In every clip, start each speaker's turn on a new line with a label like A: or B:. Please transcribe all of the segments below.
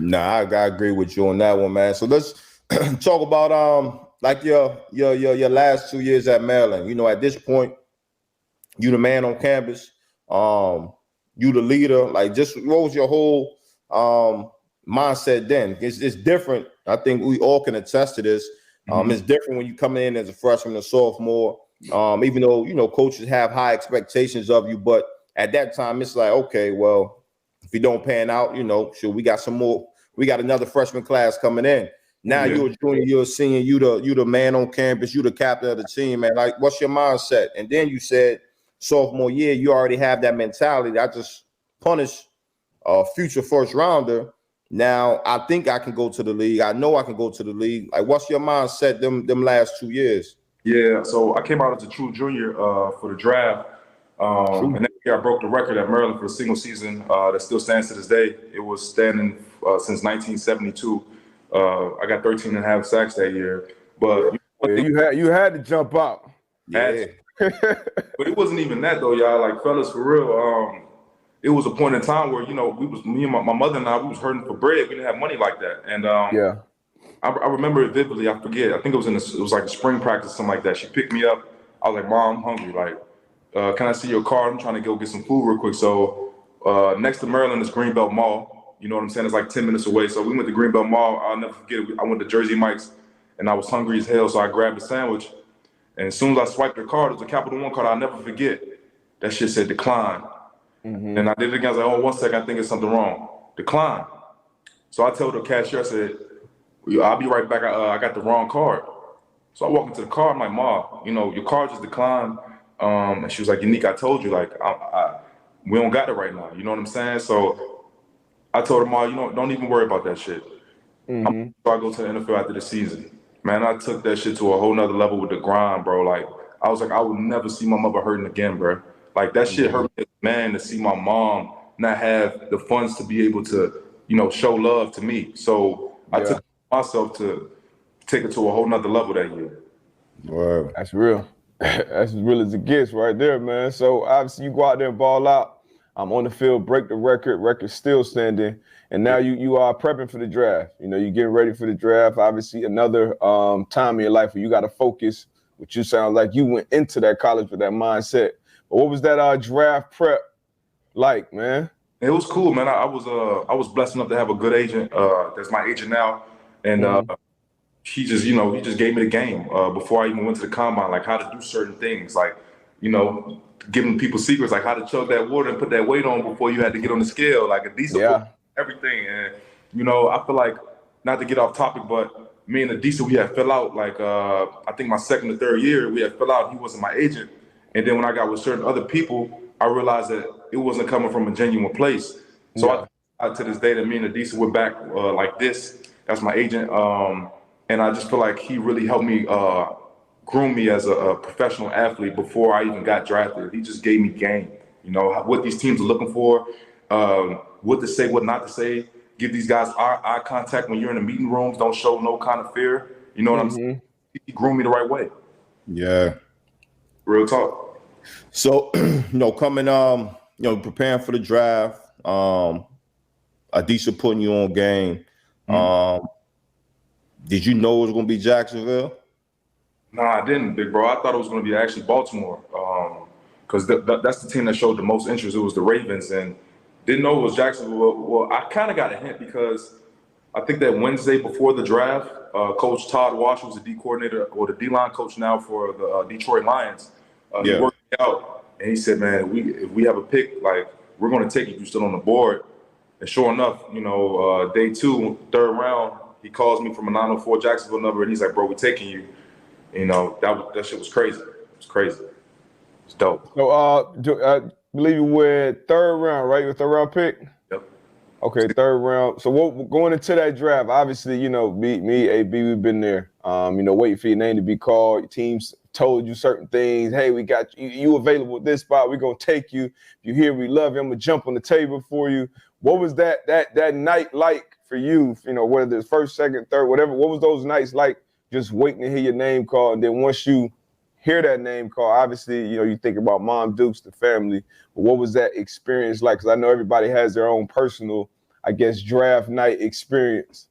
A: Nah, I agree with you on that one, man. So let's talk about like your last 2 years at Maryland. You know, at this point, you the man on campus. You the leader. Like, just what was your whole mindset then? It's different. I think we all can attest to this. It's different when you come in as a freshman or sophomore. Even though coaches have high expectations of you, but at that time it's like, okay, well, if you don't pan out, sure, we got some more. We got another freshman class coming in. Now you're a junior, you're a senior, you the man on campus, you the captain of the team, man. Like, what's your mindset? And then you said sophomore year, you already have that mentality. I just punish a future first rounder. Now I think I can go to the league. I know I can go to the league. Like, what's your mindset them last 2 years?
B: Yeah, so I came out as a true junior for the draft. And that year I broke the record at Maryland for a single season that still stands to this day. It was standing since 1972. I got 13 and a half sacks that year. But
C: you had to jump out.
A: Yeah.
B: But it wasn't even that though, y'all. Like, fellas, for real, it was a point in time where, me and my mother and I, we was hurting for bread. We didn't have money like that. And I remember it vividly. I forget. I think it was like a spring practice, something like that. She picked me up. I was like, Mom, I'm hungry. Like, can I see your car? I'm trying to go get some food real quick. So next to Maryland is Greenbelt Mall. You know what I'm saying? It's like 10 minutes away. So we went to Greenbelt Mall. I'll never forget it. I went to Jersey Mike's, and I was hungry as hell. So I grabbed a sandwich. And as soon as I swiped the card, it was a Capital One card. I'll never forget. That shit said decline. And I did it again. I was like, oh, 1 second. I think it's something wrong. Decline. So I told the cashier, I said, I'll be right back. I got the wrong card. So I walk into the car. I'm like, Ma, your card just declined. And she was like, Yannick, I told you, like, we don't got it right now. You know what I'm saying? So I told her, Ma, don't even worry about that shit. So I go to the NFL after the season. Man, I took that shit to a whole nother level with the grind, bro. Like, I was like, I would never see my mother hurting again, bro. Like, that shit hurt me as a man to see my mom not have the funds to be able to, show love to me. So I took myself to take it to a whole nother level that year.
C: Wow. That's real. That's as real as it gets right there, man. So obviously you go out there and ball out. I'm on the field, break the record still standing. And now you are prepping for the draft. You're getting ready for the draft. Obviously another time in your life where you got to focus, which you sound like you went into that college with that mindset. But what was that draft prep like, man?
B: It was cool, man. I was blessed enough to have a good agent. That's my agent now. And he just gave me the game before I even went to the combine, like how to do certain things, like, giving people secrets, like how to chug that water and put that weight on before you had to get on the scale, like a decent everything. And, I feel like, not to get off topic, but me and Adisa, we had fell out, like, I think my second or third year, we had fell out. He wasn't my agent. And then when I got with certain other people, I realized that it wasn't coming from a genuine place. So I to this day that me and Adisa went back like this. That's my agent. And I just feel like he really helped me groom me as a professional athlete before I even got drafted. He just gave me game, what these teams are looking for, what to say, what not to say. Give these guys eye contact when you're in the meeting rooms. Don't show no kind of fear. You know what I'm saying? He groomed me the right way.
A: Yeah.
B: Real talk.
A: So, coming, preparing for the draft, Adisa putting you on game. Did you know it was going to be Jacksonville?
B: No, I didn't, big bro. I thought it was going to be actually Baltimore, because that's the team that showed the most interest. It was the Ravens, and didn't know it was Jacksonville. Well, I kind of got a hint because I think that Wednesday before the draft, Coach Todd Wash, who's the D coordinator or the D-line coach now for the Detroit Lions, he worked me out, and he said, man, if we have a pick, like, we're going to take you. You're still on the board. And sure enough, day 2, third round, he calls me from a 904 Jacksonville number, and he's like, bro, we're taking you. That shit was crazy. It was crazy. It's dope.
C: So I believe you went third round, right? Your third round pick?
B: Yep.
C: Okay, third round. So going into that draft, obviously, me, AB, we've been there. Waiting for your name to be called. Your teams told you certain things. Hey, we got you available at this spot. We're gonna take you. If you here, we love you. I'm gonna jump on the table for you. What was that night like for you? Whether it's first, second, third, whatever. What was those nights like? Just waiting to hear your name called, and then once you hear that name called, obviously, you think about Mom Dukes, the family. But what was that experience like? Because I know everybody has their own personal, I guess, draft night experience?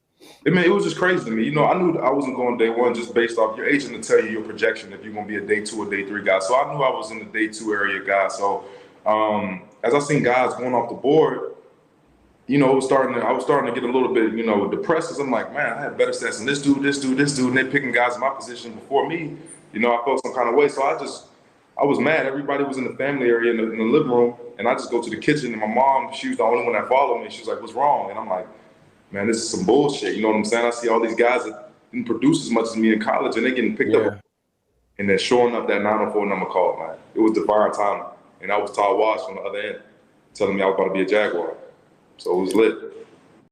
B: I mean, it was just crazy to me. You know, I knew I wasn't going day one just based off your agent to tell you your projection if you're going to be a day 2 or day 3 guy. So I knew I was in the day 2 area guy. So as I seen guys going off the board, you know, I was starting to get a little bit, you know, depressed because I'm like, man, I had better stats than this dude, and they picking guys in my position before me. You know, I felt some kind of way. So I was mad. Everybody was in the family area in the living room, and I just go to the kitchen, and my mom, she was the only one that followed me. She was like, what's wrong? And I'm like, man, this is some bullshit. You know what I'm saying? I see all these guys that didn't produce as much as me in college, and they getting picked up. And then showing up that 904 number called, man. It was divine timing. And I was Todd Wash on the other end telling me I was about to be a Jaguar. So it was lit.